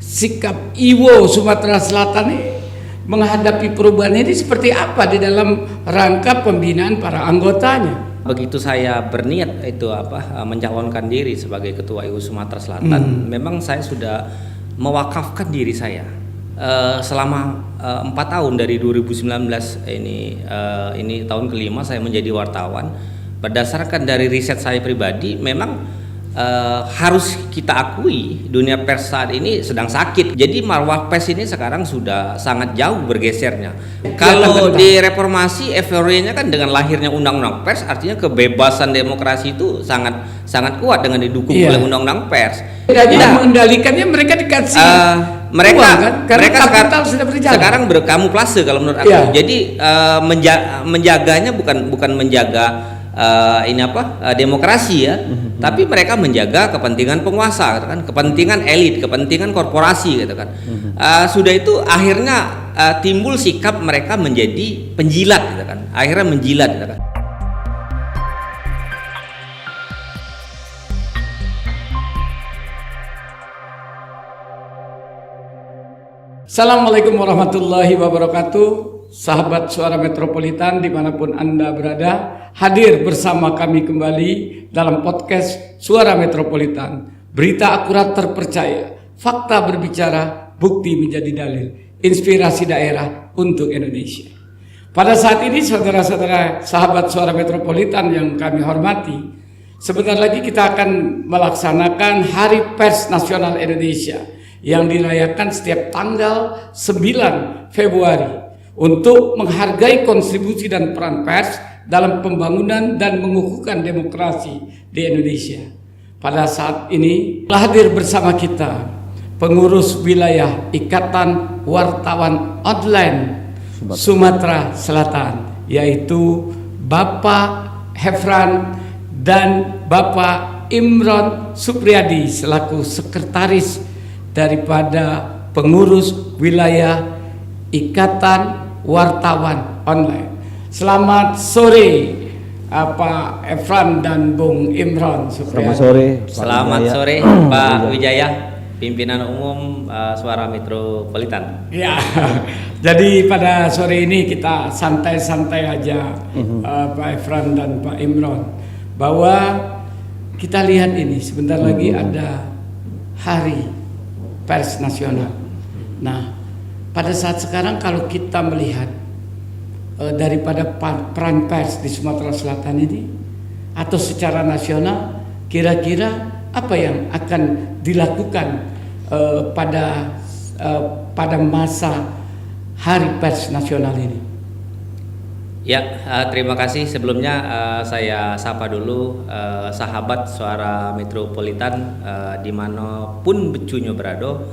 sikap Iwo Sumatera Selatan ini menghadapi perubahan ini seperti apa di dalam rangka pembinaan para anggotanya? Begitu saya berniat mencalonkan diri sebagai ketua Iwo Sumatera Selatan, memang saya sudah mewakafkan diri saya selama 4 tahun dari 2019 ini tahun kelima saya menjadi wartawan. Berdasarkan dari riset saya pribadi, memang harus kita akui dunia pers saat ini sedang sakit. Jadi marwah pers ini sekarang sudah sangat jauh bergesernya. Kalau di reformasi euforianya kan dengan lahirnya undang-undang pers, artinya kebebasan demokrasi itu sangat kuat dengan didukung oleh undang-undang pers. Tidak mengendalikannya mereka dikasih mereka sudah berjalan. Sekarang berkamuflase kalau menurut aku. Jadi menjaganya bukan menjaga demokrasi ya, tapi mereka menjaga kepentingan penguasa, kan, kepentingan elit, kepentingan korporasi, gitu kan. Sudah itu akhirnya timbul sikap mereka menjadi penjilat, gitu kan. Akhirnya menjilat, gitu kan. Assalamualaikum warahmatullahi wabarakatuh. Sahabat Suara Metropolitan dimanapun Anda berada, hadir bersama kami kembali dalam podcast Suara Metropolitan. Berita akurat terpercaya, fakta berbicara, bukti menjadi dalil, inspirasi daerah untuk Indonesia. Pada saat ini saudara-saudara sahabat Suara Metropolitan yang kami hormati, sebentar lagi kita akan melaksanakan Hari Pers Nasional Indonesia yang dirayakan setiap tanggal 9 Februari untuk menghargai kontribusi dan peran pers dalam pembangunan dan mengukuhkan demokrasi di Indonesia. Pada saat ini telah hadir bersama kita pengurus wilayah Ikatan Wartawan Online Sumatera Selatan, yaitu Bapak Hefran dan Bapak Imron Supriyadi selaku sekretaris daripada pengurus wilayah Ikatan Wartawan Online. Selamat sore Pak Efran dan Bung Imron Supriyadi. Selamat sore Pak Wijaya, pimpinan umum Suara Metropolitan. Ya, jadi pada sore ini kita santai-santai aja Pak Efran dan Pak Imron, bahwa kita lihat ini sebentar lagi ada Hari Pers Nasional. Nah, pada saat sekarang kalau kita melihat daripada peran pers di Sumatera Selatan ini atau secara nasional, kira-kira apa yang akan dilakukan pada masa Hari Pers Nasional ini? Ya, terima kasih. Sebelumnya saya sapa dulu sahabat Suara Metropolitan dimanapun becunyo berada,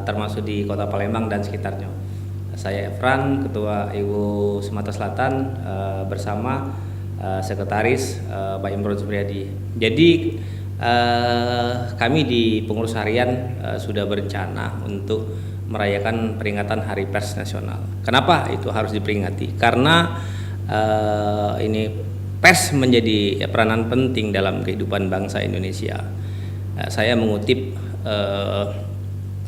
termasuk di Kota Palembang dan sekitarnya. Saya Efran, Ketua Iwo Sumatera Selatan, bersama Sekretaris Pak Imron Supriyadi. Jadi kami di pengurus harian sudah berencana untuk merayakan peringatan Hari Pers Nasional. Kenapa itu harus diperingati? Karena ini pers menjadi peranan penting dalam kehidupan bangsa Indonesia. Saya mengutip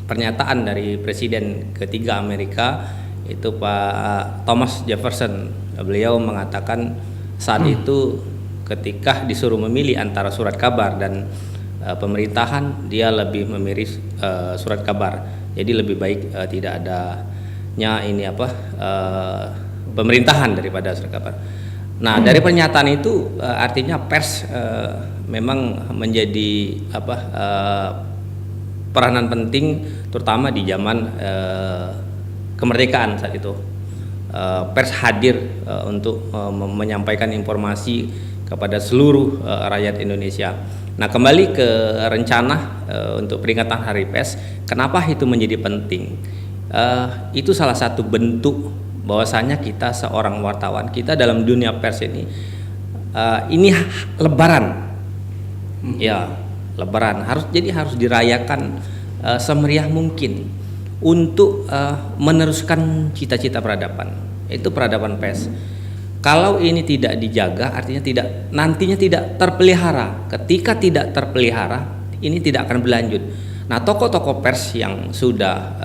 pernyataan dari Presiden ketiga Amerika, itu Pak Thomas Jefferson. Beliau mengatakan saat itu ketika disuruh memilih antara surat kabar dan pemerintahan, dia lebih memilih surat kabar. Jadi lebih baik tidak adanya pemerintahan daripada surat kabar. Nah, dari pernyataan itu artinya pers memang menjadi peranan penting, terutama di zaman kemerdekaan saat itu. Pers hadir untuk menyampaikan informasi kepada seluruh rakyat Indonesia. Nah, kembali ke rencana untuk peringatan Hari Pers, kenapa itu menjadi penting? Itu salah satu bentuk bahwasanya kita seorang wartawan, kita dalam dunia pers ini Lebaran, ya Lebaran harus dirayakan semeriah mungkin untuk meneruskan cita-cita peradaban, itu peradaban pers. Kalau ini tidak dijaga, artinya nantinya tidak terpelihara. Ketika tidak terpelihara, ini tidak akan berlanjut. Nah, tokoh-tokoh pers yang sudah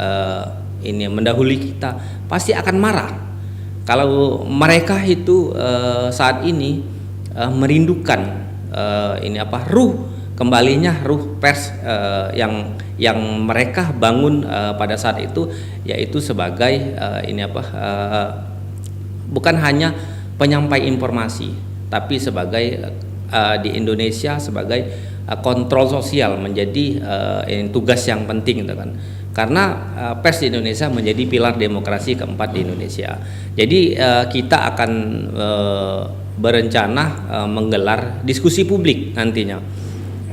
ini mendahului kita pasti akan marah kalau mereka itu saat ini merindukan kembalinya ruh pers yang mereka bangun pada saat itu, yaitu sebagai bukan hanya penyampai informasi, tapi sebagai di Indonesia sebagai kontrol sosial, menjadi tugas yang penting gitu kan. Karena pers di Indonesia menjadi pilar demokrasi keempat di Indonesia. Jadi kita akan berencana menggelar diskusi publik nantinya.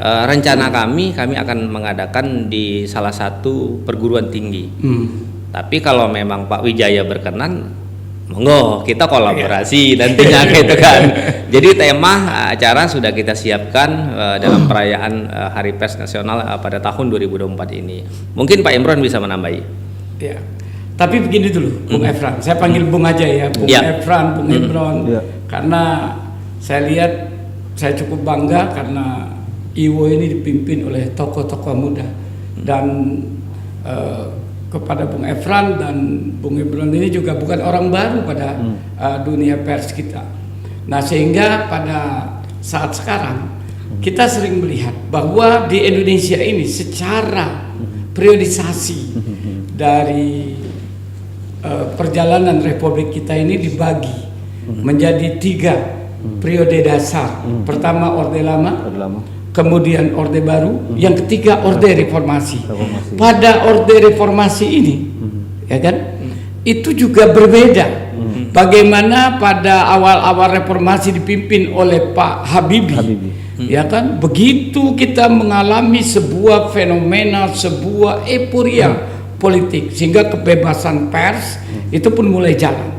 Rencana kami akan mengadakan di salah satu perguruan tinggi. Tapi kalau memang Pak Wijaya berkenan, monggo kita kolaborasi nantinya gitu kan. Jadi tema acara sudah kita siapkan dalam perayaan Hari Pers Nasional pada tahun 2024 ini. Mungkin Pak Imron bisa menambahi. Ya. Tapi begini dulu, Bung Efran. Saya panggil Bung aja ya, Bung Efran, Bung Imron. Karena saya lihat saya cukup bangga karena IWO ini dipimpin oleh tokoh-tokoh muda, dan kepada Bung Efran dan Bung Imron ini juga bukan orang baru pada dunia pers kita. Nah, sehingga pada saat sekarang kita sering melihat bahwa di Indonesia ini secara periodisasi dari perjalanan Republik kita ini dibagi menjadi 3 periode dasar. Pertama Orde Lama, kemudian Orde Baru, yang ketiga Orde Reformasi. Pada Orde Reformasi ini, ya kan, itu juga berbeda. Bagaimana pada awal-awal reformasi dipimpin oleh Pak Habibie, ya kan, begitu kita mengalami sebuah fenomena, sebuah euforia politik, sehingga kebebasan pers itu pun mulai jalan.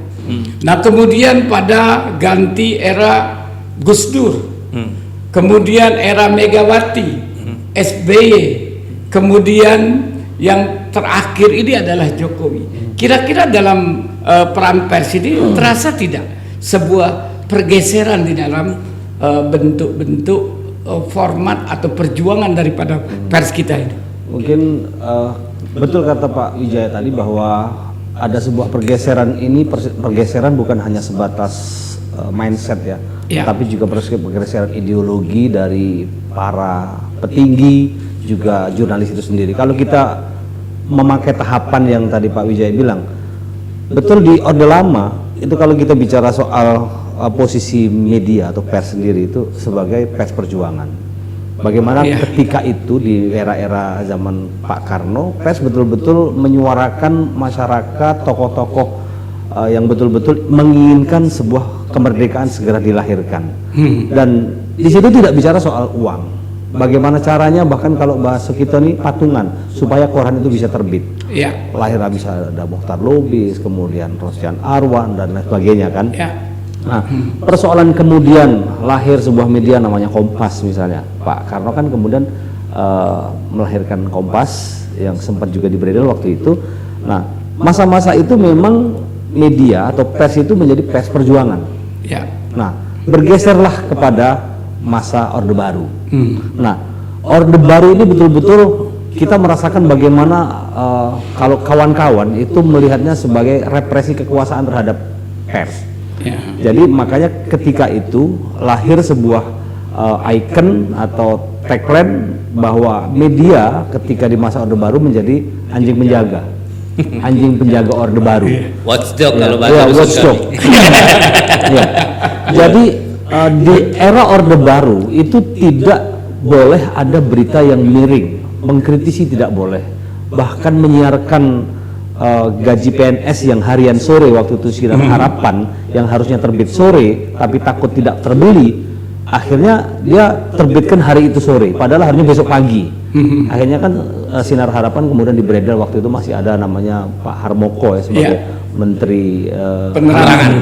Nah, kemudian pada ganti era Gus Dur, kemudian era Megawati, SBY, kemudian yang terakhir ini adalah Jokowi. Kira-kira dalam peran pers ini terasa tidak sebuah pergeseran di dalam bentuk-bentuk format atau perjuangan daripada pers kita ini? Mungkin betul kata Pak Wijaya tadi bahwa ada sebuah pergeseran ini, pergeseran bukan hanya sebatas mindset ya, tapi juga pergeseran ideologi dari para petinggi, juga jurnalis itu sendiri. Kalau kita memakai tahapan yang tadi Pak Wijaya bilang, betul di Orde Lama itu kalau kita bicara soal posisi media atau pers sendiri itu sebagai pers perjuangan. Bagaimana ketika itu di era-era zaman Pak Karno, pers betul-betul menyuarakan masyarakat, tokoh-tokoh yang betul-betul menginginkan sebuah kemerdekaan segera dilahirkan. Dan di situ tidak bicara soal uang. Bagaimana caranya, bahkan kalau bahasa kita nih patungan supaya koran itu bisa terbit. Lahir bisa ada Mokhtar Lubis, kemudian Rosyan Arwan dan lain sebagainya kan. Nah, persoalan kemudian lahir sebuah media namanya Kompas misalnya. Pak Karno kan kemudian melahirkan Kompas yang sempat juga diberedar waktu itu. Nah, masa-masa itu memang media atau pers itu menjadi pers perjuangan. Nah, bergeserlah kepada masa Orde Baru. Nah, Orde Baru ini betul-betul kita merasakan bagaimana kalau kawan-kawan itu melihatnya sebagai represi kekuasaan terhadap pers. Jadi makanya ketika itu lahir sebuah ikon atau tagline bahwa media ketika di masa Orde Baru menjadi anjing penjaga. Anjing penjaga Orde Baru. Watchdog kalau bahasa watchdog. Jadi di era Orde Baru itu tidak boleh ada berita yang miring, mengkritisi tidak boleh, bahkan menyiarkan gaji PNS yang harian sore waktu itu Sinar Harapan yang harusnya terbit sore tapi takut tidak terbeli, akhirnya dia terbitkan hari itu sore padahal harusnya besok pagi. Akhirnya kan Sinar Harapan kemudian diberedar waktu itu masih ada namanya Pak Harmoko ya sebagai Menteri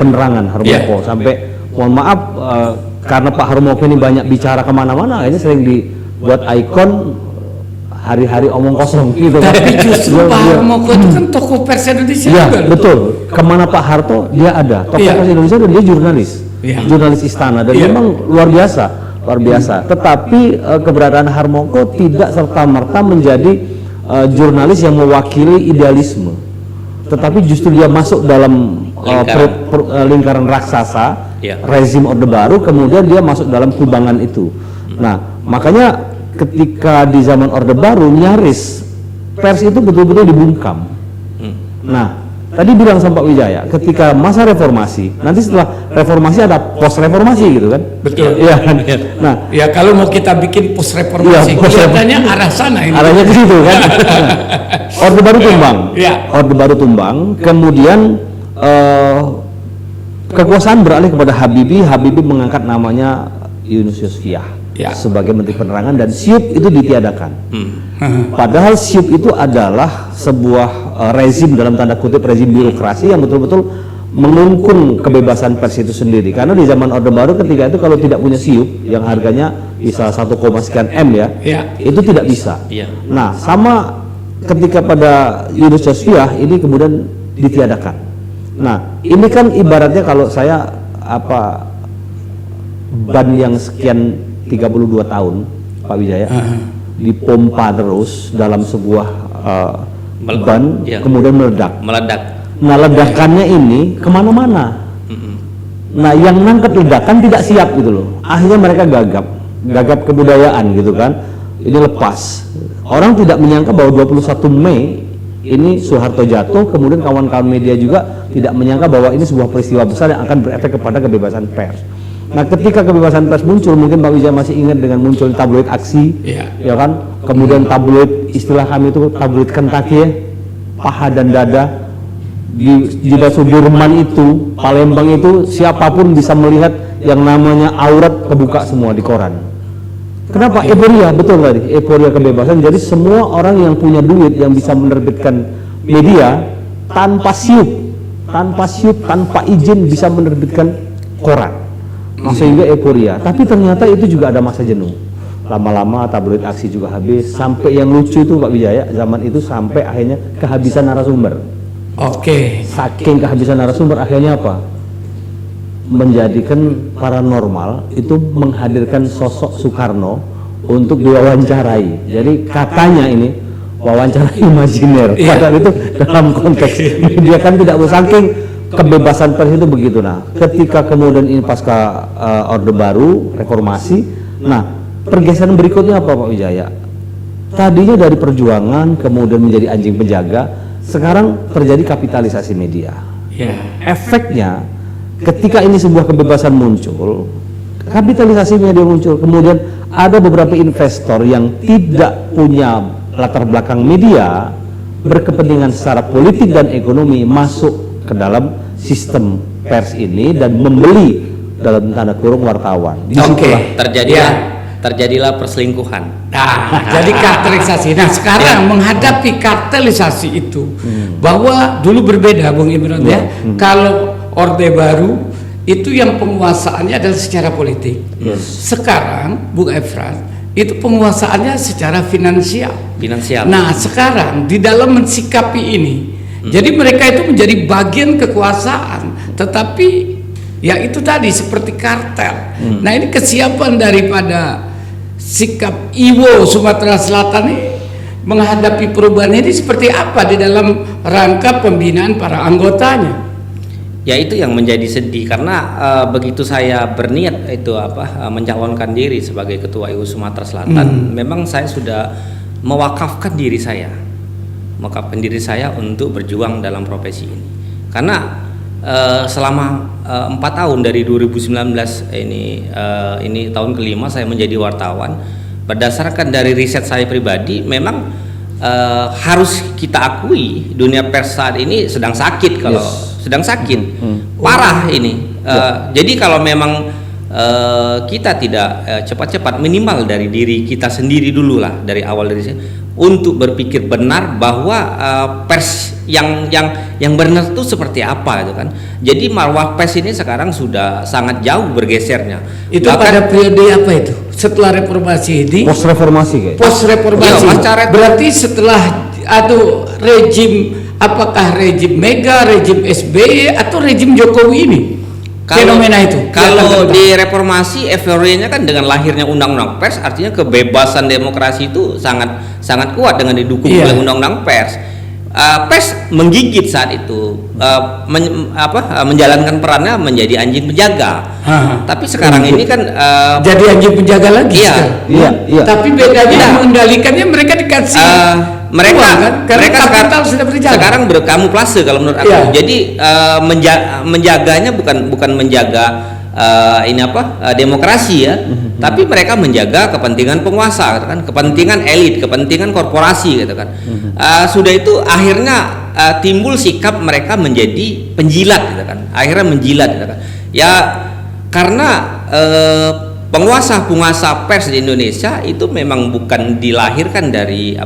Penerangan Harmoko. Sampai mohon maaf karena Pak Harmoko ini banyak bicara kemana-mana, akhirnya sering dibuat ikon hari-hari omong kosong gitu. Tapi justru Pak Harmoko itu kan tokoh pers Indonesia juga. Betul. Kemana Pak Harto dia ada. Tokoh pers Indonesia dan dia jurnalis, jurnalis istana dan memang luar biasa. Tetapi keberadaan Harmoko tidak serta merta menjadi jurnalis yang mewakili idealisme, tetapi justru dia masuk dalam lingkaran raksasa, rezim Orde Baru, kemudian dia masuk dalam kubangan itu. Nah, makanya ketika di zaman Orde Baru nyaris pers itu betul-betul dibungkam. Nah, tadi bilang sama Pak Wijaya, ketika masa reformasi, nanti setelah reformasi ada post reformasi gitu kan? Betul. Iya kan? Nah, ya kalau mau kita bikin post reformasi, kelihatannya arah sana ini. arahnya ke situ kan? Orde Baru tumbang. Ya. Orde Baru tumbang, kemudian kekuasaan beralih kepada Habibie. Habibie mengangkat namanya Yunus Yosfiah sebagai Menteri Penerangan, dan SIUP itu ditiadakan. Padahal SIUP itu adalah sebuah rezim, dalam tanda kutip rezim birokrasi yang betul-betul mengungkung kebebasan pers itu sendiri. Karena di zaman Orde Baru ketika itu kalau tidak punya SIUP yang harganya bisa 1, sekian M ya, itu tidak bisa. Nah, sama ketika pada Yunus Yosfiah ini kemudian ditiadakan. Nah, ini kan ibaratnya kalau saya ban yang sekian 32 tahun Pak Wijaya dipompa terus dalam sebuah ban, kemudian meledak. Nah, ledakannya ini kemana-mana. Nah, yang nangkep ledakan tidak siap gitu loh. Akhirnya mereka gagap kebudayaan gitu kan. Ini lepas. Orang tidak menyangka bahwa 21 Mei ini Soeharto jatuh, kemudian kawan-kawan media juga tidak menyangka bahwa ini sebuah peristiwa besar yang akan berefek kepada kebebasan pers. Nah, ketika kebebasan pers muncul, mungkin Pak Wijaya masih ingat dengan muncul tabloid aksi, ya kan? Kemudian tabloid, istilah kami itu tabloid Kentucky ya, paha dan dada. Di Sudirman itu, Palembang itu, siapapun bisa melihat yang namanya aurat kebuka semua di koran. Kenapa? Euforia, betul nggak nih? Euforia kebebasan. Jadi semua orang yang punya duit yang bisa menerbitkan media tanpa SIUP, tanpa izin bisa menerbitkan koran. Sehingga euforia. Tapi ternyata itu juga ada masa jenuh. Lama-lama tabloid aksi juga habis. Sampai yang lucu itu Pak Wijaya, zaman itu sampai akhirnya kehabisan narasumber. Saking kehabisan narasumber, akhirnya apa? Menjadikan paranormal itu menghadirkan sosok Soekarno untuk diwawancarai. Jadi katanya ini wawancara imajiner. Padahal itu dalam konteks media kan tidak saking kebebasan pers itu begitu. Nah, ketika kemudian ini pasca Orde Baru, reformasi, nah pergeseran berikutnya apa Pak Wijaya? Tadinya dari perjuangan kemudian menjadi anjing penjaga, sekarang terjadi kapitalisasi media. Efeknya ketika ini sebuah kebebasan muncul, kapitalisasi media muncul, kemudian ada beberapa investor yang tidak punya latar belakang media, berkepentingan secara politik dan ekonomi masuk ke dalam sistem pers ini dan membeli dalam tanda kurung wartawan. Terjadilah perselingkuhan. Nah, jadi kartelisasi. Nah, sekarang menghadapi kartelisasi itu, bahwa dulu berbeda, Bung Imron ya. Kalau Orde Baru itu yang penguasaannya adalah secara politik. Sekarang, Bung Efrat, itu penguasaannya secara finansial. Nah, sekarang di dalam mensikapi ini, jadi mereka itu menjadi bagian kekuasaan, tetapi ya itu tadi seperti kartel. Nah, ini kesiapan daripada sikap Iwo Sumatera Selatan ini menghadapi perubahan ini seperti apa di dalam rangka pembinaan para anggotanya? Ya, itu yang menjadi sedih karena begitu saya berniat mencalonkan diri sebagai ketua IWU Sumatera Selatan, memang saya sudah mewakafkan diri saya untuk berjuang dalam profesi ini. Karena selama 4 tahun dari 2019 ini tahun kelima saya menjadi wartawan, berdasarkan dari riset saya pribadi, memang harus kita akui dunia pers saat ini sedang sakit. Kalau sedang sakit parah ini. Jadi kalau memang kita tidak cepat-cepat, minimal dari diri kita sendiri dulu lah, dari awal dari untuk berpikir benar bahwa pers yang benar itu seperti apa itu kan. Jadi marwah pers ini sekarang sudah sangat jauh bergesernya. Itu pada periode apa itu? Setelah reformasi ini? Post reformasi kayak. Post reformasi. Berarti setelah rejim, apakah rejim Mega, rejim SBY atau rejim Jokowi ini? Fenomena itu. Kalau di reformasi euforianya kan dengan lahirnya undang-undang pers, artinya kebebasan demokrasi itu sangat sangat kuat dengan didukung oleh undang-undang pers. Pers menggigit saat itu, menjalankan perannya menjadi anjing penjaga. Tapi sekarang ini kan jadi anjing penjaga lagi. Iya. Tapi bedanya mengendalikannya mereka dikasih mereka uang, kan? Karena mereka kapital sudah berjalan. sekarang berkamuflase kalau menurut aku. Jadi menjaganya bukan menjaga demokrasi ya, tapi mereka menjaga kepentingan penguasa, gitu kan, kepentingan elit, kepentingan korporasi, gitu kan. Sudah itu akhirnya timbul sikap mereka menjadi penjilat, gitu kan. Akhirnya menjilat, gitu kan. Ya karena penguasa pers di Indonesia itu memang bukan dilahirkan dari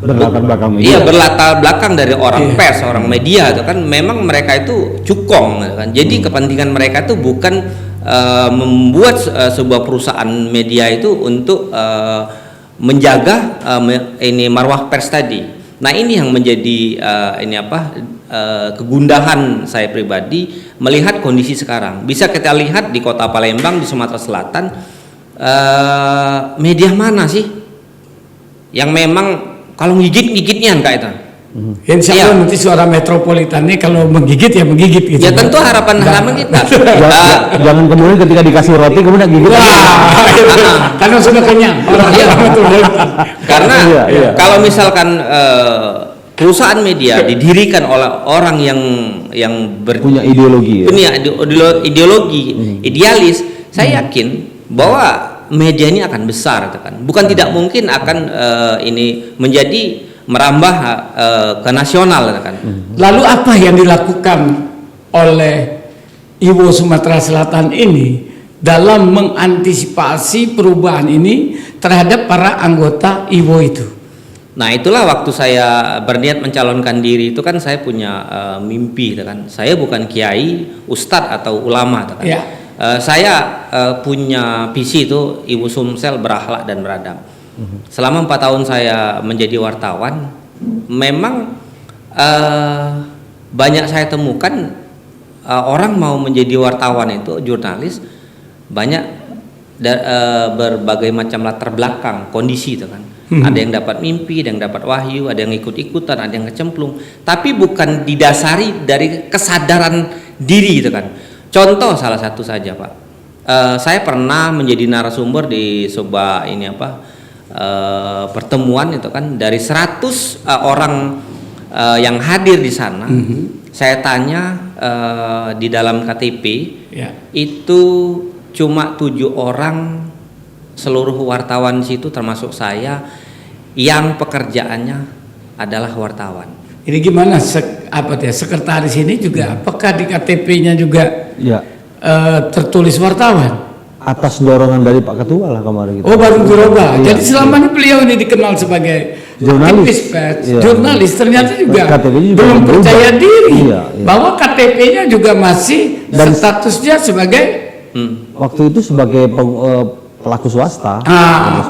berlatar belakang media. Iya, berlatar belakang dari orang pers, orang media itu kan memang mereka itu cukong kan. Jadi kepentingan mereka itu bukan membuat sebuah perusahaan media itu untuk menjaga marwah pers tadi. Nah, ini yang menjadi kegundahan saya pribadi melihat kondisi sekarang. Bisa kita lihat di Kota Palembang di Sumatera Selatan, media mana sih yang memang kalau gigit-gigitnya enggak itu? Insya Allah nanti suara metropolitan ini kalau menggigit ya menggigit gitu. Ya tentu harapan kita. Jangan kemudian ketika dikasih roti kemudian gigit. Karena sudah kenyang. Karena kalau misalkan perusahaan media didirikan oleh orang yang punya ideologi, idealis, saya yakin bahwa media ini akan besar, kan? Bukan tidak mungkin akan merambah ke nasional, kan? Lalu apa yang dilakukan oleh Iwo Sumatera Selatan ini dalam mengantisipasi perubahan ini terhadap para anggota Iwo itu? Nah, itulah waktu saya berniat mencalonkan diri itu kan saya punya mimpi, kan? Saya bukan kiai, ustadz atau ulama, kan? Saya punya visi itu Iwo Sumsel berakhlak dan beradab. Selama 4 tahun saya menjadi wartawan, memang banyak saya temukan orang mau menjadi wartawan itu jurnalis banyak berbagai macam latar belakang kondisi itu kan. Ada yang dapat mimpi, ada yang dapat wahyu, ada yang ikut-ikutan, ada yang kecemplung. Tapi bukan didasari dari kesadaran diri itu kan. Contoh salah satu saja, Pak. Saya pernah menjadi narasumber di sebuah pertemuan itu kan, dari 100 orang yang hadir di sana. Saya tanya di dalam KTP itu cuma 7 orang seluruh wartawan di situ termasuk saya yang pekerjaannya adalah wartawan. Ini gimana sekretaris ini juga apakah di KTP-nya juga tertulis wartawan? Atas dorongan dari Pak Ketua lah kemarin. Oh, baru dirubah. Jadi selama ini beliau ini dikenal sebagai jurnalis, jurnalis, ternyata juga belum percaya diri bahwa KTP-nya juga masih dan statusnya sebagai waktu itu sebagai pelaku swasta.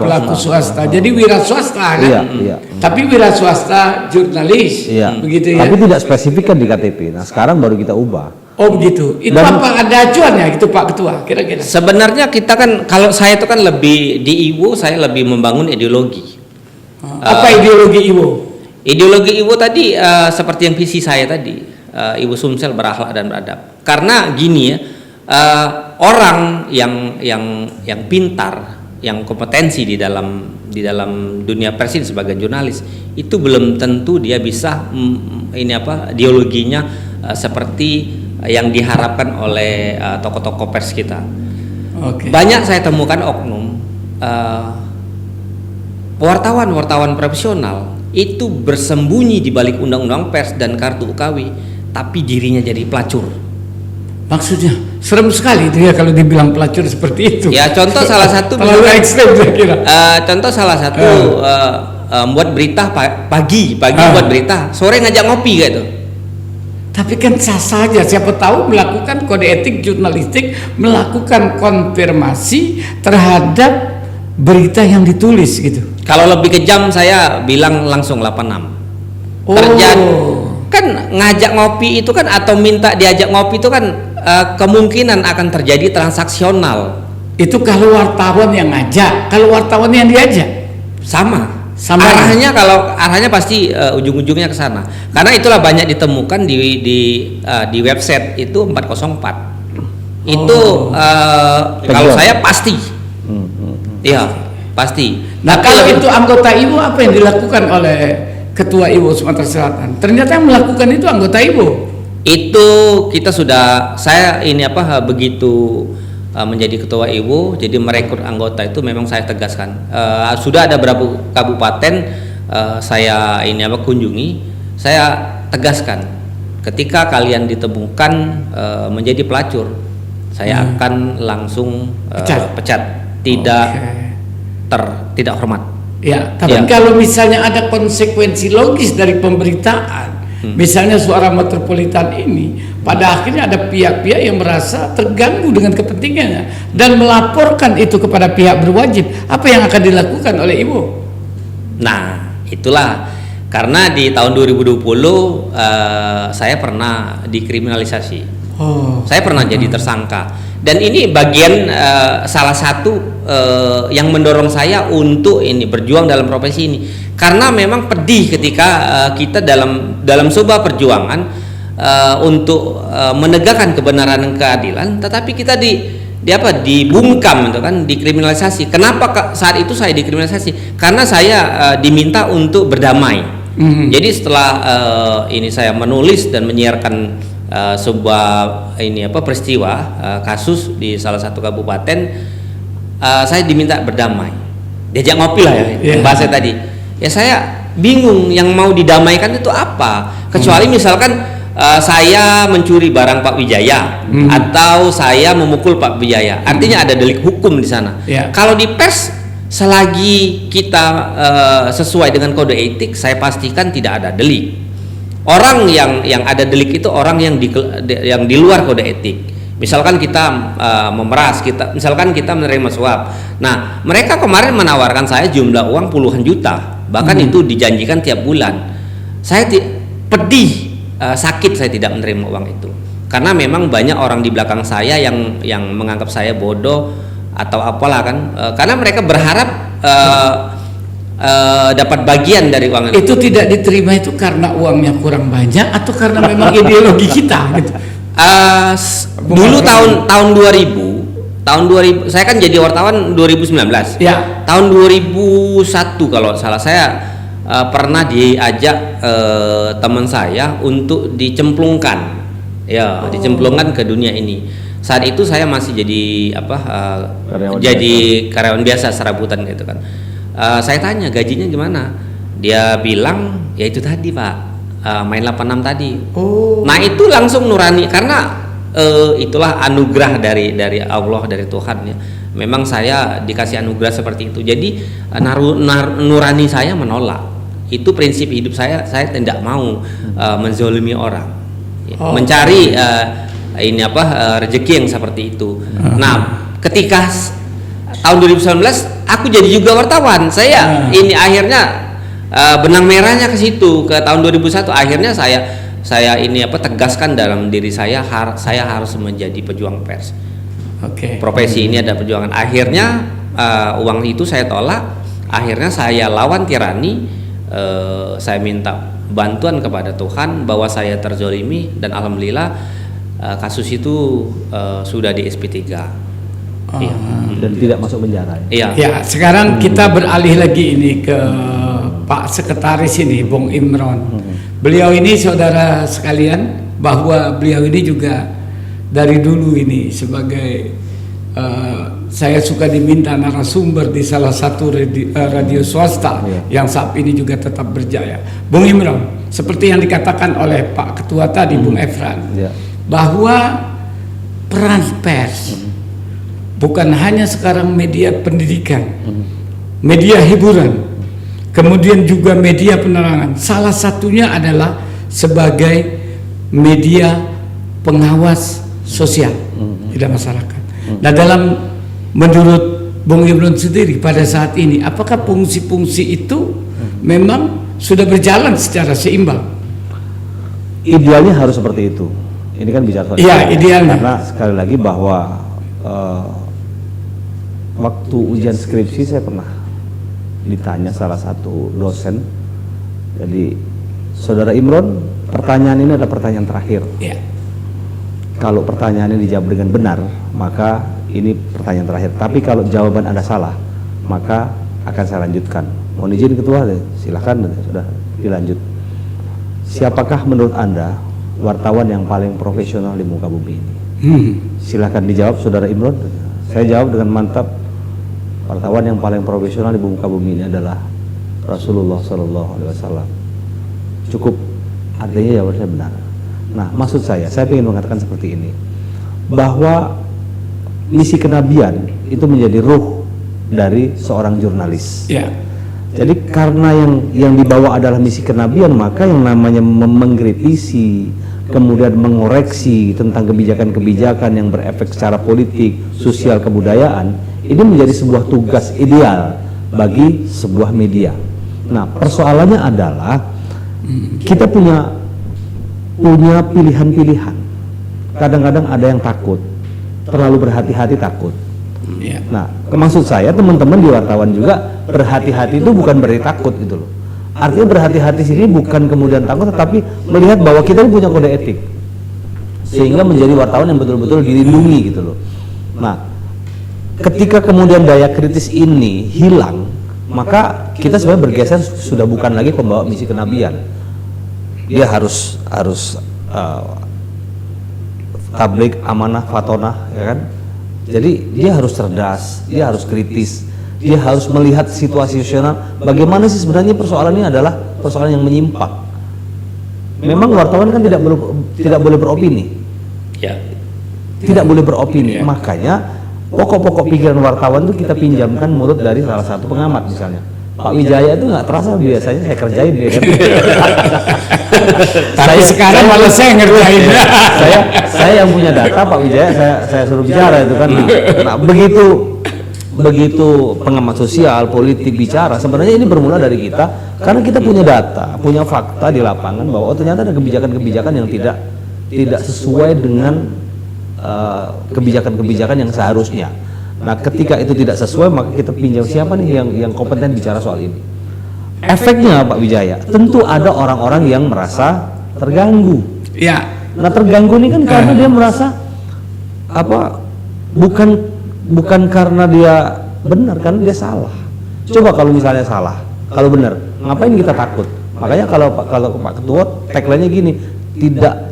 Pelaku swasta. Jadi wira swasta kan? Iya. Tapi wira swasta jurnalis, begitu ya. Tapi tidak spesifikkan di KTP. Nah, sekarang baru kita ubah. Oh begitu. Itu apa ada acuannya gitu Pak Ketua kira-kira? Sebenarnya kita kan, kalau saya itu kan lebih di Iwo, saya lebih membangun ideologi. Apa ideologi Iwo? Ideologi Iwo tadi seperti yang visi saya tadi, Iwo Sumsel berakhlak dan beradab. Karena gini ya, orang yang pintar, yang kompetensi di dalam dunia pers ini sebagai jurnalis itu belum tentu dia bisa ideologinya seperti yang diharapkan oleh tokoh-tokoh pers kita. Banyak saya temukan oknum wartawan profesional itu bersembunyi di balik undang-undang pers dan kartu UKW, tapi dirinya jadi pelacur. Maksudnya serem sekali itu ya kalau dibilang pelacur seperti itu. Ya contoh salah satu terlalu ekstrem saya kira. Contoh salah satu buat berita pagi buat berita, sore ngajak ngopi gitu. Tapi kan sah saja, siapa tahu melakukan kode etik jurnalistik, melakukan konfirmasi terhadap berita yang ditulis gitu. Kalau lebih kejam saya bilang langsung 86. Terjadi kan ngajak ngopi itu kan, atau minta diajak ngopi itu kan kemungkinan akan terjadi transaksional. Itu kalau wartawan yang ngajak, kalau wartawan yang diajak sama. Sama arahnya pasti ujung-ujungnya ke sana. Karena itulah banyak ditemukan di website itu 404. Itu kalau saya pasti. Iya, pasti. Nah, kalau itu anggota Ibu, apa yang dilakukan oleh Ketua Ibu Sumatera Selatan? Ternyata yang melakukan itu anggota Ibu. Itu saya begitu menjadi ketua Ibu, jadi merekrut anggota itu memang saya tegaskan. Sudah ada beberapa kabupaten saya kunjungi, saya tegaskan ketika kalian ditemukan menjadi pelacur, saya akan langsung pecat, tidak hormat. Ya, tapi kalau misalnya ada konsekuensi logis dari pemberitaan, misalnya suara metropolitan ini, pada akhirnya ada pihak-pihak yang merasa terganggu dengan kepentingannya dan melaporkan itu kepada pihak berwajib, apa yang akan dilakukan oleh Ibu? Nah, itulah karena di tahun 2020 saya pernah dikriminalisasi. Saya pernah jadi tersangka, dan ini bagian salah satu yang mendorong saya untuk berjuang dalam profesi ini, karena memang pedih ketika kita dalam sebuah perjuangan untuk menegakkan kebenaran dan keadilan, tetapi kita dibungkam itu kan, dikriminalisasi. Kenapa saat itu saya dikriminalisasi? Karena saya diminta untuk berdamai. Jadi setelah saya menulis dan menyiarkan sebuah peristiwa kasus di salah satu kabupaten, saya diminta berdamai, diajak ngopi lah yang bahasa tadi. Ya saya bingung yang mau didamaikan itu apa, kecuali misalkan saya mencuri barang Pak Wijaya atau saya memukul Pak Wijaya, artinya ada delik hukum di sana. Kalau di pers, selagi kita sesuai dengan kode etik, saya pastikan tidak ada delik. Orang yang ada delik itu orang yang di luar kode etik. Misalkan kita memeras, misalkan kita menerima suap. Nah, mereka kemarin menawarkan saya jumlah uang puluhan juta, bahkan itu dijanjikan tiap bulan. Saya pedih, sakit saya tidak menerima uang itu. Karena memang banyak orang di belakang saya yang menganggap saya bodoh atau apalah kan. Karena mereka berharap dapat bagian dari uang itu. Tidak diterima itu karena uangnya kurang banyak atau karena memang ideologi kita gitu. Dulu tahun 2000 saya kan jadi wartawan 2019. Ya. Tahun 2001 kalau salah, saya pernah diajak teman saya untuk dicemplungkan. Dicemplungkan ke dunia ini. Saat itu saya masih jadi karyawan biasa serabutan gitu kan. Saya tanya gajinya gimana, dia bilang ya itu tadi Pak, main 86 tadi. Nah itu langsung nurani, karena itulah anugerah dari Allah, dari Tuhan ya. Memang saya dikasih anugerah seperti itu, jadi nurani saya menolak. Itu prinsip hidup saya tidak mau menzolimi orang, mencari rezeki yang seperti itu. Nah ketika tahun 2019 aku jadi juga wartawan. Saya akhirnya benang merahnya ke situ, ke tahun 2001. Akhirnya saya tegaskan dalam diri saya harus menjadi pejuang pers. Profesi ini ada perjuangan. Akhirnya uang itu saya tolak. Akhirnya saya lawan tirani. Saya minta bantuan kepada Tuhan bahwa saya terzolimi, dan alhamdulillah kasus itu sudah di SP3. Dan tidak masuk penjara. Ya, sekarang kita beralih lagi ini ke Pak Sekretaris ini, Bung Imron. Beliau ini saudara sekalian, bahwa beliau ini juga dari dulu ini sebagai saya suka diminta narasumber di salah satu radio swasta yang saat ini juga tetap berjaya. Bung Imron, seperti yang dikatakan oleh Pak Ketua tadi, Bung Efran, bahwa peran pers bukan hanya sekarang media pendidikan, media hiburan, kemudian juga media penerangan. Salah satunya adalah sebagai media pengawas sosial di masyarakat. Nah, menurut Bung Imron sendiri pada saat ini, apakah fungsi-fungsi itu memang sudah berjalan secara seimbang? Idealnya harus seperti itu. Ini kan bicara soal idealnya. Karena sekali lagi bahwa waktu ujian skripsi saya pernah ditanya salah satu dosen. Jadi Saudara Imron, pertanyaan ini adalah pertanyaan terakhir. Ya. Kalau pertanyaan ini dijawab dengan benar, maka ini pertanyaan terakhir. Tapi kalau jawaban Anda salah, maka akan saya lanjutkan. Mohon izin Ketua, silakan, sudah dilanjut. Siapakah menurut Anda wartawan yang paling profesional di muka bumi ini? Silakan dijawab Saudara Imron. Saya jawab dengan mantap. Wartawan yang paling profesional di muka bumi ini adalah Rasulullah SAW. Cukup, artinya jawaban saya benar. Nah, maksud saya ingin mengatakan seperti ini, bahwa misi kenabian itu menjadi ruh dari seorang jurnalis. Ya. Jadi karena yang dibawa adalah misi kenabian, maka yang namanya mengkritisi, kemudian mengoreksi tentang kebijakan-kebijakan yang berefek secara politik, sosial, kebudayaan, ini menjadi sebuah tugas ideal bagi sebuah media. Nah, persoalannya adalah kita punya pilihan-pilihan. Kadang-kadang ada yang takut, terlalu berhati-hati takut. Ya. Nah, maksud saya teman-teman di wartawan juga berhati-hati itu bukan berarti takut gitu loh. Artinya berhati-hati sini bukan kemudian takut, tetapi melihat bahwa kita ini punya kode etik, sehingga menjadi wartawan yang betul-betul dilindungi gitu loh. Nah, ketika kemudian daya kritis ini hilang, maka kita sebenarnya bergeser, sudah bukan lagi pembawa misi kenabian. Dia harus tabligh, amanah, fatonah, ya kan? Jadi dia harus cerdas, dia harus kritis, dia harus melihat situasional. Bagaimana sih sebenarnya persoalan ini adalah persoalan yang menyimpang. Memang wartawan kan tidak boleh beropini, Ya. tidak boleh beropini. Makanya pokok-pokok pikiran wartawan itu kita pinjamkan mulut dari salah satu pengamat misalnya. Pak Wijaya itu nggak terasa biasanya saya kerjain dia. Tapi sekarang malah saya ngerjain. saya yang punya data, Pak Wijaya saya suruh bicara itu kan. Nah, begitu pengamat sosial, politik bicara, sebenarnya ini bermula dari kita karena kita punya data, punya fakta di lapangan bahwa ternyata ada kebijakan-kebijakan yang tidak sesuai dengan kebijakan-kebijakan yang seharusnya. Nah, ketika itu tidak sesuai, maka kita pinjam siapa nih yang kompeten bicara soal ini. Efeknya Pak Wijaya, tentu ada orang-orang yang merasa terganggu. Ya. Nah, terganggu ini kan karena dia merasa bukan karena dia benar, karena dia salah. Coba kalau misalnya salah, kalau benar, ngapain kita takut? Makanya kalau Pak Ketua tagline-nya gini,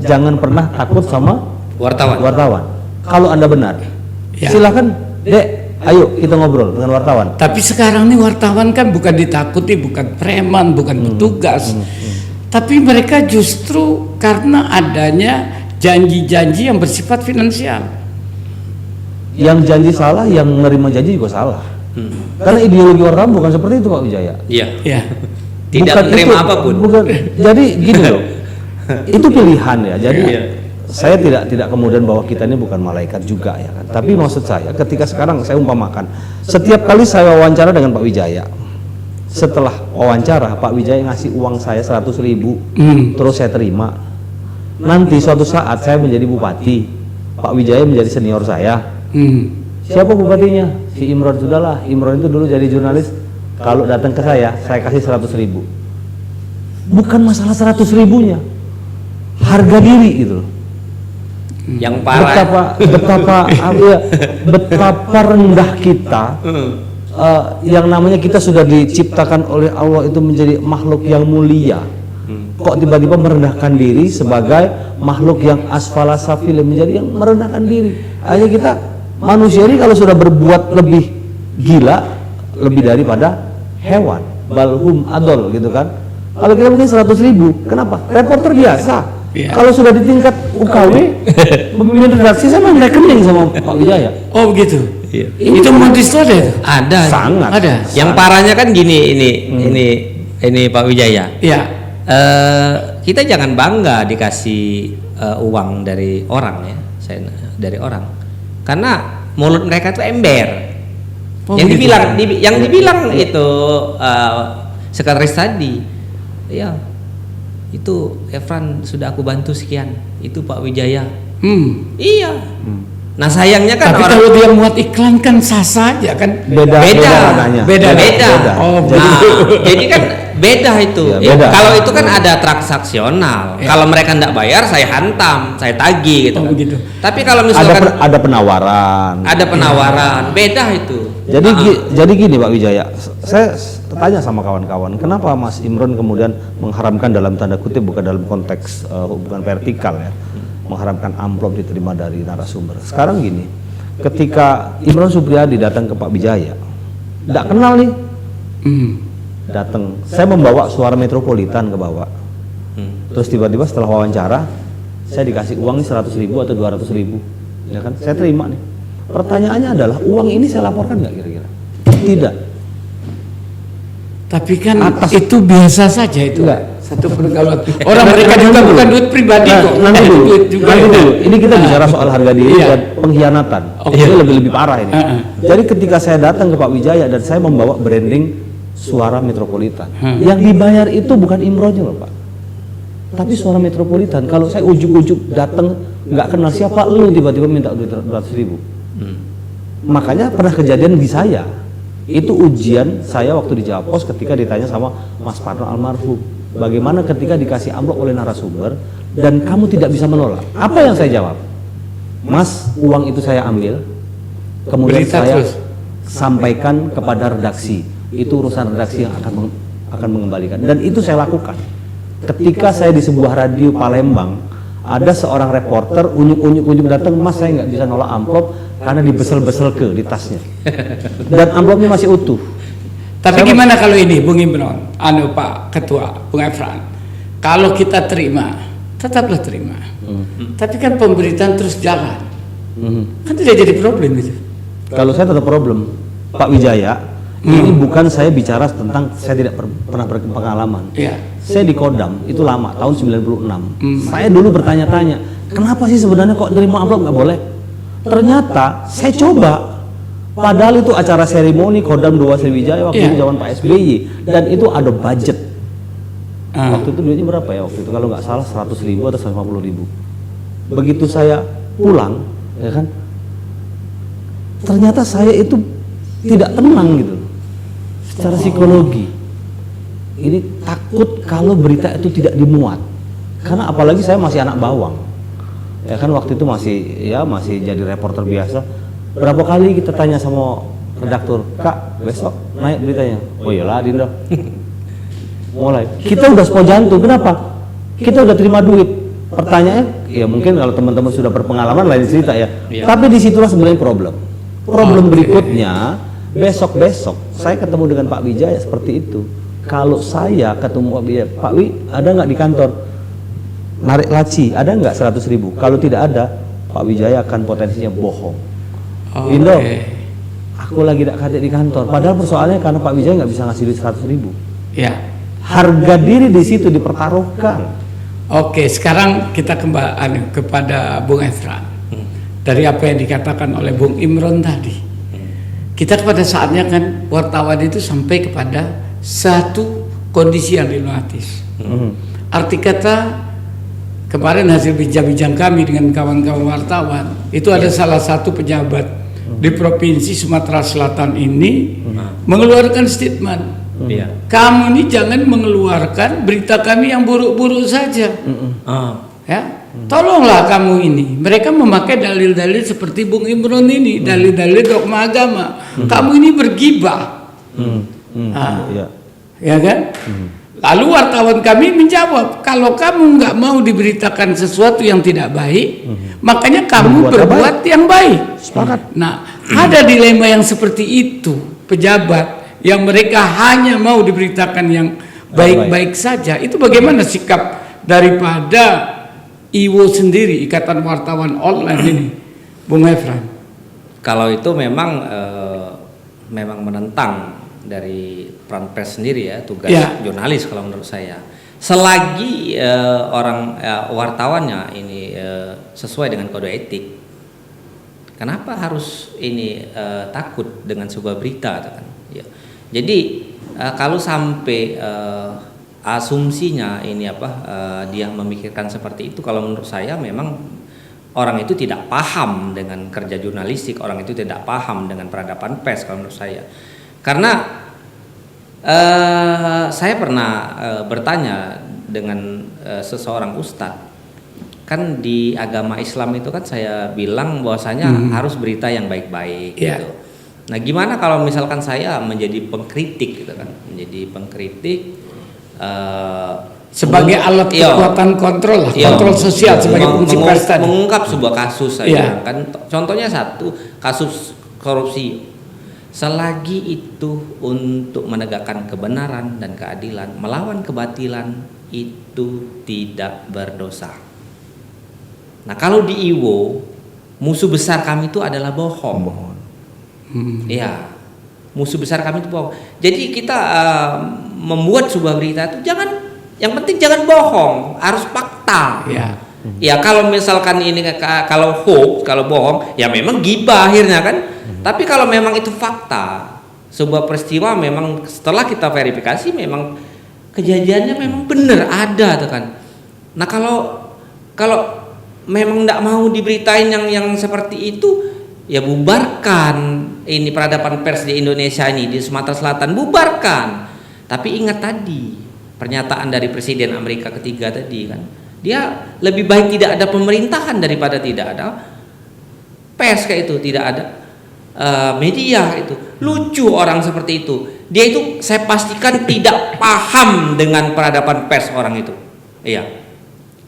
jangan pernah takut sama wartawan. Kalau Anda benar, Ya. silakan, Dek, ayo kita ngobrol dengan wartawan. Tapi sekarang nih wartawan kan bukan ditakuti, bukan preman, bukan petugas. Tapi mereka justru karena adanya janji-janji yang bersifat finansial. Yang janji salah, yang menerima janji juga salah. Karena ideologi wartawan bukan seperti itu Pak Wijaya. Iya. Ya. Tidak Bukan menerima itu, apapun. Bukan. Jadi gini loh. Itu pilihan ya. Jadi Iya. saya tidak kemudian bahwa kita ini bukan malaikat juga ya kan. Tapi maksud saya ketika sekarang saya umpamakan, setiap kali saya wawancara dengan Pak Wijaya, setelah wawancara Pak Wijaya ngasih uang saya 100.000, terus saya terima. Nanti suatu saat saya menjadi bupati, Pak Wijaya menjadi senior saya. Siapa bupatinya? Si Imron. Sudahlah, Imron itu dulu jadi jurnalis. Kalau datang ke saya kasih 100.000. Bukan masalah 100.000-nya, harga diri gitu loh. Yang parah. Betapa rendah kita. Yang namanya kita sudah diciptakan oleh Allah itu menjadi makhluk yang mulia. Kok tiba-tiba merendahkan diri sebagai makhluk yang asfala safil, menjadi yang merendahkan diri. Hanya kita manusia ini kalau sudah berbuat lebih gila, lebih daripada hewan, balhum adol gitu kan. Kalau kita mungkin 100.000, kenapa? Reporter biasa. Ya. Kalau sudah di tingkat UKW, pemimpin redaksi, saya main rekening sama Pak Wijaya. Oh begitu. Iya. Itu modis itu ada itu? Ada. Sangat. Ada. Yang parahnya kan gini, ini Pak Wijaya. Ya. Kita jangan bangga dikasih uang dari orang ya, dari orang. Karena mulut mereka itu ember. Oh, yang begitu. dibilang itu sekretaris tadi, ya itu Efran sudah aku bantu sekian, itu Pak Wijaya. Iya. Nah sayangnya kan Tapi kalau dia muat iklan kan sah saja kan. beda. Beda. Oh, jadi kan beda itu. Ya, beda. Kalau itu kan ada transaksional. Ya. Kalau mereka tidak bayar, saya hantam, saya tagih gitu. Oh, kan. begitu. Tapi kalau misalkan Ada penawaran. ada penawaran, beda itu. Jadi gini Pak Wijaya, saya tanya sama kawan-kawan, kenapa Mas Imron kemudian mengharamkan dalam tanda kutip, bukan dalam konteks hubungan vertikal ya, mengharamkan amplop diterima dari narasumber. Sekarang gini, ketika Imron Supriyadi datang ke Pak Wijaya, tidak kenal nih, datang, saya membawa suara metropolitan ke bawah, terus tiba-tiba setelah wawancara, saya dikasih uang nih 100.000 atau 200.000, ya kan? Saya terima nih. Pertanyaannya adalah, uang ini saya laporkan nggak kira-kira? Tidak. Tapi kan itu biasa saja itu. Enggak. Satu pergaulan. Orang mereka juga bukan duit pribadi kok. Nanti dulu, Duit juga. nanti dulu. Ini kita bicara soal harga diri Iya. dan pengkhianatan. Oke. Ini lebih parah ini. Jadi ketika saya datang ke Pak Wijaya dan saya membawa branding Suara Metropolitan, yang dibayar itu bukan Imronnya loh Pak, tapi Suara Metropolitan. Kalau saya ujuk-ujuk datang nggak kenal siapa lu, tiba-tiba minta duit 200.000. Makanya pernah kejadian di saya. Itu ujian saya waktu di Japos ketika ditanya sama Mas Parno almarhum, bagaimana ketika dikasih amplop oleh narasumber dan kamu tidak bisa menolak? Apa yang saya jawab? Mas, uang itu saya ambil, kemudian Berita saya terus. sampaikan kepada redaksi. Itu urusan redaksi yang akan mengembalikan. Dan itu saya lakukan. Ketika saya di sebuah radio Palembang, ada seorang reporter unyuk-unyuk datang, Mas saya nggak bisa nolak amplop karena dibesel-besel ke di tasnya. Dan amplopnya masih utuh. Tapi gimana kalau ini Bung Imron, Pak Ketua, Bung Efran, kalau kita terima, tetaplah terima. Tapi kan pemberitaan terus jalan, kan tidak jadi problem itu. Kalau saya tetap problem, Pak Wijaya, ini bukan saya bicara tentang saya tidak pernah berpengalaman. Iya. Saya di Kodam, itu lama, tahun 96. Saya dulu bertanya-tanya, kenapa sih sebenarnya kok terima amplop nggak boleh? Ternyata saya coba. Padahal itu acara seremoni Kodam 2 Sriwijaya waktu itu zaman Pak SBY, dan itu ada budget. Waktu itu duitnya berapa ya waktu itu? Kalau nggak salah 100.000 atau 150.000. Begitu saya pulang, ya kan? Ternyata saya itu tidak tenang gitu, secara psikologi. Ini takut kalau berita itu tidak dimuat, karena apalagi saya masih anak bawang, ya kan waktu itu masih jadi reporter biasa. Berapa kali kita tanya sama redaktur, Kak besok naik beritanya? Oh iyalah Dindo. Mulai kita udah sepuluh jantung, kenapa? Kita udah terima duit. Pertanyaannya, ya mungkin kalau teman-teman sudah berpengalaman lain cerita ya. Tapi disitulah sebenarnya problem berikutnya. Besok saya ketemu dengan Pak Wijaya seperti itu. Kalau saya ketemu Pak Wijaya, Pak Wi ada nggak di kantor narik laci, ada nggak 100.000? Kalau tidak ada, Pak Wijaya akan potensinya bohong. Indo, aku lagi tidak ada di kantor. Padahal persoalannya karena Pak Wijaya nggak bisa ngasih duit 100.000. Ya. Harga diri di situ dipertaruhkan. Oke, sekarang kita kembali kepada Bung Efran. Dari apa yang dikatakan oleh Bung Imron tadi. Kita pada saatnya kan wartawan itu sampai kepada satu kondisi yang dilematis. Arti kata kemarin hasil bincang-bincang kami dengan kawan-kawan wartawan, itu ada salah satu pejabat di provinsi Sumatera Selatan ini mengeluarkan statement. Kamu ini jangan mengeluarkan berita kami yang buruk-buruk saja. Ya, tolonglah kamu ini. Mereka memakai dalil-dalil seperti Bung Imron ini, dalil-dalil dogma agama. Kamu ini bergibah, ya kan? Lalu wartawan kami menjawab, kalau kamu nggak mau diberitakan sesuatu yang tidak baik, makanya kamu berbuat yang baik. Sepakat. Nah, ada dilema yang seperti itu, pejabat yang mereka hanya mau diberitakan yang baik-baik saja. Itu bagaimana sikap daripada IWO sendiri, Ikatan Wartawan Online ini, Bung Efran? Kalau itu memang menentang dari peran pers sendiri ya, tugas jurnalis kalau menurut saya. Selagi wartawannya ini sesuai dengan kode etik, kenapa harus ini takut dengan sebuah berita kan? Ya. Jadi kalau sampai asumsinya ini dia memikirkan seperti itu, kalau menurut saya memang orang itu tidak paham dengan kerja jurnalistik, orang itu tidak paham dengan peradaban pers kalau menurut saya. Karena saya pernah bertanya dengan seseorang ustadz, kan di agama Islam itu kan saya bilang bahwasanya harus berita yang baik-baik gitu. Nah, gimana kalau misalkan saya menjadi pengkritik gitu kan, menjadi pengkritik sebagai alat kekuatan kontrol lah, kontrol sosial sebagai fungsi pers tadi. Mengungkap sebuah kasus saja kan, contohnya satu kasus korupsi. Selagi itu untuk menegakkan kebenaran dan keadilan, melawan kebatilan itu tidak berdosa. Nah, kalau di Iwo, musuh besar kami itu adalah bohong. Iya, musuh besar kami itu bohong. Jadi kita membuat sebuah berita itu yang penting jangan bohong, harus fakta. Ya, kalau misalkan ini kalau hoax, kalau bohong, ya memang gibah akhirnya kan. Tapi kalau memang itu fakta, sebuah peristiwa memang setelah kita verifikasi memang kejadiannya memang benar ada tuh kan. Nah, kalau memang tidak mau diberitain yang seperti itu, ya bubarkan ini peradaban pers di Indonesia ini, di Sumatera Selatan, bubarkan. Tapi ingat tadi pernyataan dari Presiden Amerika ketiga tadi kan, dia lebih baik tidak ada pemerintahan daripada tidak ada pers kayak itu, tidak ada media itu. Lucu orang seperti itu. Dia itu saya pastikan tidak paham dengan peradaban pers orang itu. Iya.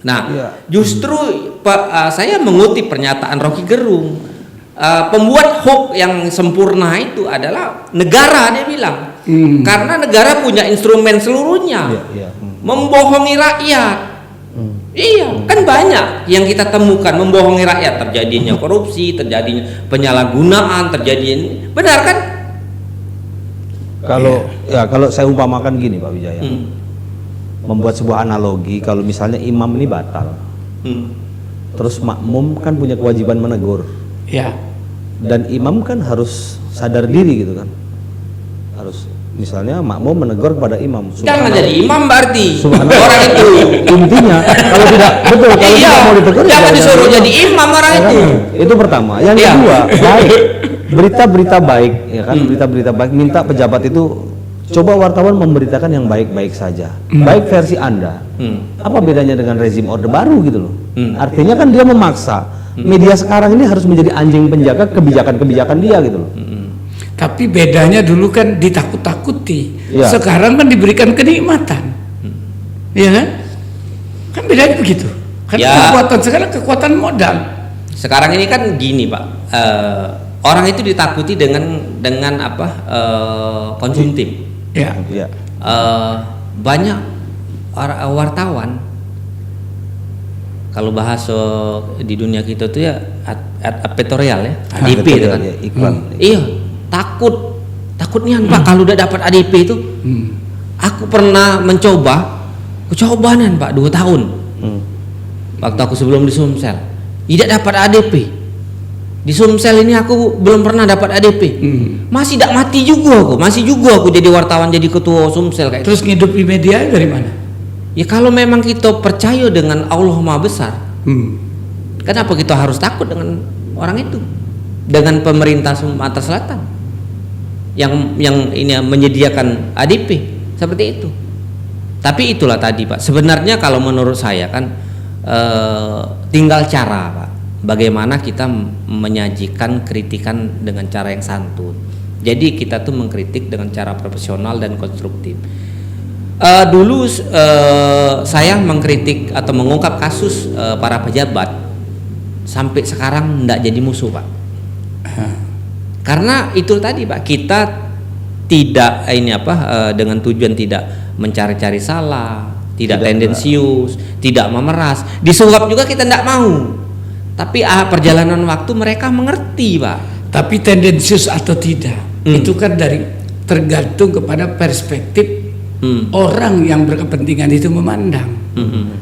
Nah, justru saya mengutip pernyataan Rocky Gerung. Pembuat hoax yang sempurna itu adalah negara, dia bilang. Karena negara punya instrumen seluruhnya. Membohongi rakyat. Iya, kan banyak yang kita temukan membohongi rakyat, terjadinya korupsi, terjadinya penyalahgunaan, terjadinya, benar kan? Kalau saya umpamakan gini Pak Wijaya, membuat sebuah analogi, kalau misalnya imam ini batal, terus makmum kan punya kewajiban menegur, dan imam kan harus sadar diri gitu kan, harus misalnya makmum menegur kepada imam. Jangan jadi imam berarti orang itu. Intinya kalau tidak betul, kalau tidak mau ditegur, jangan disuruh jadi imam orang itu. Itu pertama. Yang kedua, berita-berita baik, ya kan, berita-berita baik. Minta pejabat itu coba wartawan memberitakan yang baik-baik saja, baik versi Anda. Apa bedanya dengan rezim Orde Baru gitu loh? Artinya kan dia memaksa. Media sekarang ini harus menjadi anjing penjaga kebijakan-kebijakan dia gitu loh. Tapi bedanya dulu kan ditakut-takuti, sekarang kan diberikan kenikmatan, ya kan? Kan bedanya begitu. Kan kekuatan sekarang kekuatan modal. Sekarang ini kan gini Pak, orang itu ditakuti dengan apa? Konsumtif. Banyak wartawan, kalau bahas di dunia kita tuh ya advertorial ya, ADP itu kan. Iya. Takutnya Pak kalau udah dapat ADP itu, aku pernah mencoba, kecobanan Pak 2 tahun, waktu aku sebelum di Sumsel, tidak dapat ADP. Di Sumsel ini aku belum pernah dapat ADP, masih tidak mati juga aku, masih juga aku jadi wartawan, jadi ketua Sumsel kayak. Terus ngidupi media dari mana? Ya kalau memang kita percaya dengan Allah Maha Besar, kenapa kita harus takut dengan orang itu, dengan pemerintah Sumatera Selatan yang ini menyediakan ADP seperti itu. Tapi itulah tadi Pak, sebenarnya kalau menurut saya kan tinggal cara Pak, bagaimana kita menyajikan kritikan dengan cara yang santun. Jadi kita tuh mengkritik dengan cara profesional dan konstruktif. Dulu saya mengkritik atau mengungkap kasus para pejabat, sampai sekarang tidak jadi musuh Pak. Karena itu tadi Pak, kita tidak dengan tujuan tidak mencari-cari salah, tidak tendensius, tidak memeras. Disuap juga kita tidak mau. Tapi perjalanan waktu mereka mengerti Pak. Tapi tendensius atau tidak, itu kan tergantung kepada perspektif orang yang berkepentingan itu memandang.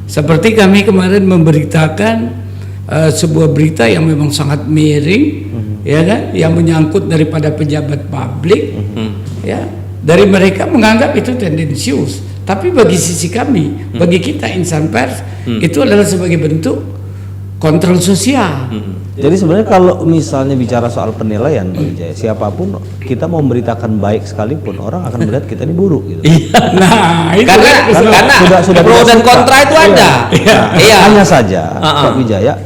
Seperti kami kemarin memberitakan sebuah berita yang memang sangat miring, ya kan, yang menyangkut daripada pejabat publik, ya, dari mereka menganggap itu tendensius. Tapi bagi sisi kami, bagi kita insan pers, itu adalah sebagai bentuk kontrol sosial. Jadi sebenarnya kalau misalnya bicara soal penilaian, Pak Wijaya, siapapun kita mau memberitakan baik sekalipun orang akan melihat kita ini buruk gitu. Nah, itu karena sudah pro dan tidak suka. kontra itu ada. Iya. Hanya saja Pak Wijaya,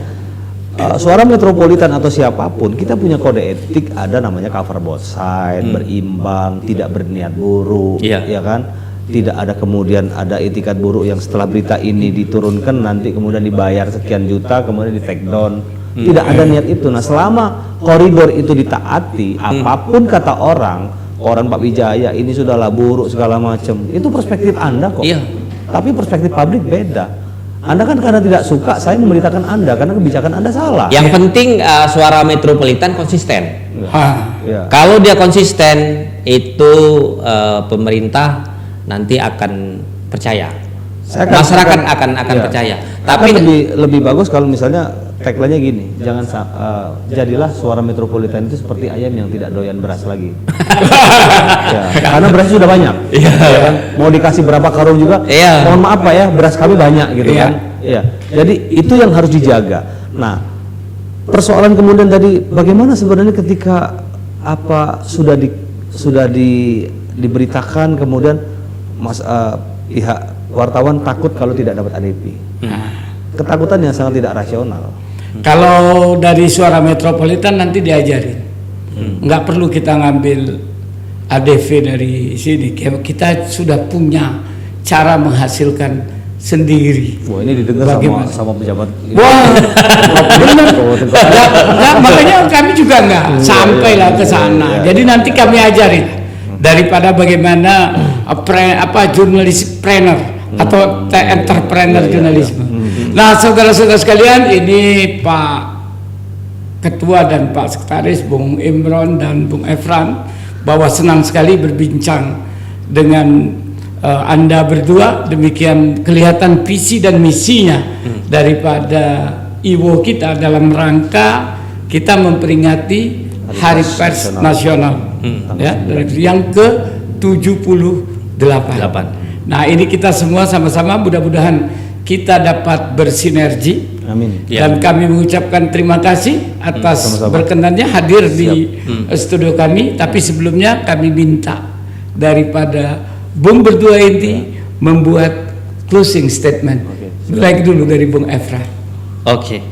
Suara Metropolitan atau siapapun kita punya kode etik, ada namanya cover both side, berimbang, tidak berniat buruk, Iya. ya kan? Tidak ada kemudian ada etikat buruk yang setelah berita ini diturunkan nanti kemudian dibayar sekian juta kemudian di take down. Tidak ada niat itu. Nah, selama koridor itu ditaati, apapun kata orang Pak Wijaya ini sudahlah buruk segala macam, itu perspektif Anda kok. Iya. Tapi perspektif publik beda. Anda kan karena tidak suka saya memberitakan Anda karena kebijakan Anda salah. Yang penting Suara Metropolitan konsisten. Ya. Kalau dia konsisten, itu pemerintah nanti akan percaya. Masyarakat akan ya, percaya. Tapi Tapi lebih bagus kalau misalnya tagline-nya gini, jangan jadilah Suara Metropolitan itu seperti ayam yang tidak doyan beras lagi. Ya, karena beras sudah banyak. Ya kan? Mau dikasih berapa karung juga, mohon maaf Pak ya, beras kami banyak gitu kan. Ya. Jadi itu yang harus dijaga. Nah, persoalan kemudian tadi bagaimana sebenarnya ketika sudah diberitakan kemudian pihak wartawan takut kalau tidak dapat ADP. Ketakutan yang sangat tidak rasional. Kalau dari Suara Metropolitan nanti diajarin, nggak perlu kita ngambil ADV dari sini. Kita sudah punya cara menghasilkan sendiri. Wah, ini didengar Bagaimana? sama pejabat. Wah, benar. Nah, makanya kami juga nggak sampailah ke sana. Jadi nanti kami ajarin daripada bagaimana jurnalis trainer atau entrepreneur jurnalisme. Nah, saudara-saudara sekalian, ini Pak Ketua dan Pak Sekretaris, Bung Imron dan Bung Efran, bahwa senang sekali berbincang dengan Anda berdua. Demikian kelihatan visi dan misinya daripada IWO kita dalam rangka kita memperingati Hari Pers Nasional, ya, yang ke-78. Nah, ini kita semua sama-sama mudah-mudahan kita dapat bersinergi. Amin. Dan kami mengucapkan terima kasih atas Sama-sama. berkenannya hadir di studio kami. Tapi sebelumnya kami minta daripada Bung berdua ini membuat closing statement. Baik dulu dari Bung Efran. Oke.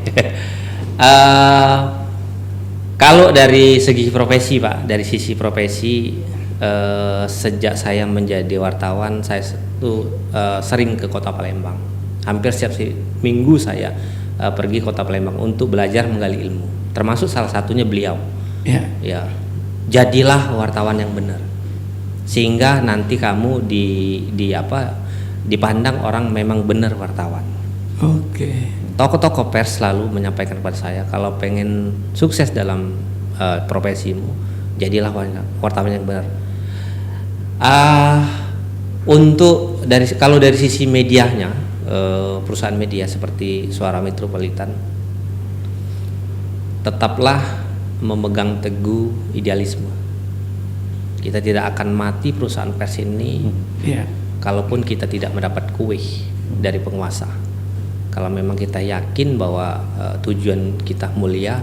Kalau dari segi profesi, Pak, dari sisi profesi, sejak saya menjadi wartawan, saya sering ke Kota Palembang. Hampir setiap minggu saya pergi Kota Palembang untuk belajar menggali ilmu. Termasuk salah satunya beliau. Ya, jadilah wartawan yang benar, sehingga nanti kamu dipandang orang memang benar wartawan. Oke. Tokoh-tokoh pers selalu menyampaikan kepada saya, kalau pengen sukses dalam profesimu, jadilah wartawan yang benar. Kalau dari sisi medianya, perusahaan media seperti Suara Metropolitan, tetaplah memegang teguh idealisme. Kita tidak akan mati perusahaan pers ini, kalaupun kita tidak mendapat kue dari penguasa. Kalau memang kita yakin bahwa tujuan kita mulia,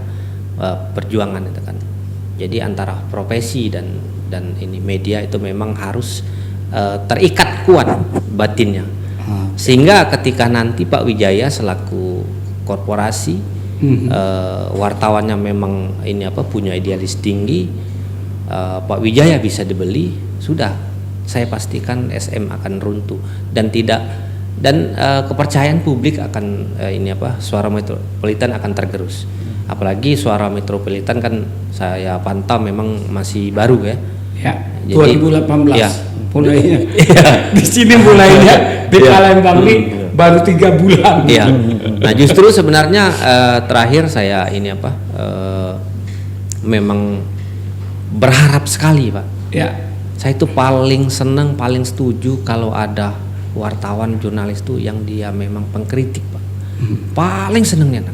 perjuangan itu kan. Jadi antara profesi dan ini media itu memang harus terikat kuat batinnya. Sehingga ketika nanti Pak Wijaya selaku korporasi, wartawannya memang punya idealis tinggi, Pak Wijaya bisa dibeli, sudah saya pastikan SM akan runtuh dan kepercayaan publik akan Suara Metropolitan akan tergerus. Apalagi Suara Metropolitan kan saya pantau memang masih baru ya. Jadi 2018 ya. mulainya. Di sini mulainya di Palembang ini baru 3 bulan. Iya. Nah, justru sebenarnya terakhir saya memang berharap sekali, Pak. Saya itu paling senang, paling setuju kalau ada wartawan jurnalis itu yang dia memang pengkritik, Pak. Paling senangnya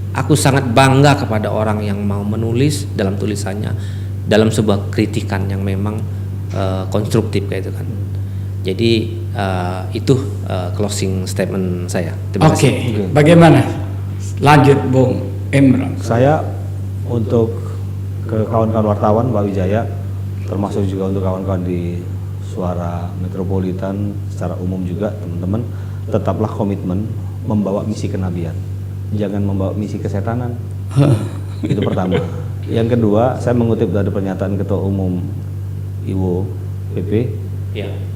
aku sangat bangga kepada orang yang mau menulis dalam tulisannya dalam sebuah kritikan yang memang konstruktif kayak itu kan. Jadi itu closing statement saya. Terima kasih. Bagaimana Lanjut Bung Imron. Saya untuk ke kawan-kawan wartawan Pak Wijaya, termasuk juga untuk kawan-kawan di Suara Metropolitan secara umum juga, teman-teman, tetaplah komitmen membawa misi kenabian, jangan membawa misi kesetanan. Itu pertama. Yang kedua, saya mengutip dari pernyataan Ketua Umum IWO PP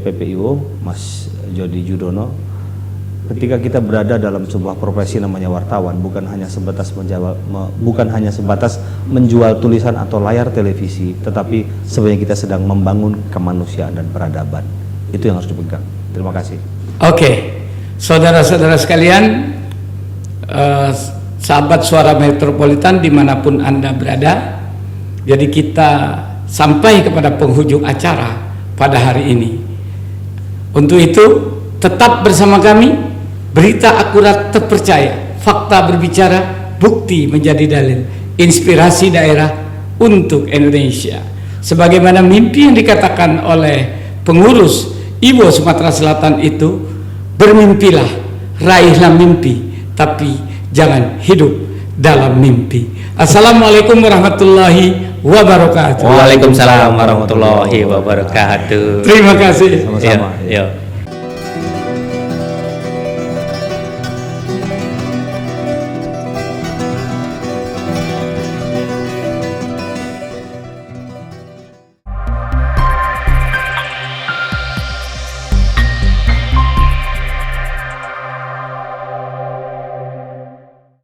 IWO Mas Jody Judono, ketika kita berada dalam sebuah profesi namanya wartawan, bukan hanya sebatas menjual tulisan atau layar televisi, tetapi sebenarnya kita sedang membangun kemanusiaan dan peradaban. Itu yang harus dipegang. Terima kasih. Oke, saudara-saudara sekalian, sahabat Suara Metropolitan dimanapun Anda berada, jadi kita sampai kepada penghujung acara pada hari ini. Untuk itu, tetap bersama kami. Berita akurat terpercaya, fakta berbicara, bukti menjadi dalil, inspirasi daerah untuk Indonesia. Sebagaimana mimpi yang dikatakan oleh pengurus IWO Sumatera Selatan itu, bermimpilah, raihlah mimpi, tapi jangan hidup dalam mimpi. Assalamualaikum warahmatullahi wabarakatuh. Waalaikumsalam warahmatullahi wabarakatuh. Terima kasih. Sama-sama. Yo.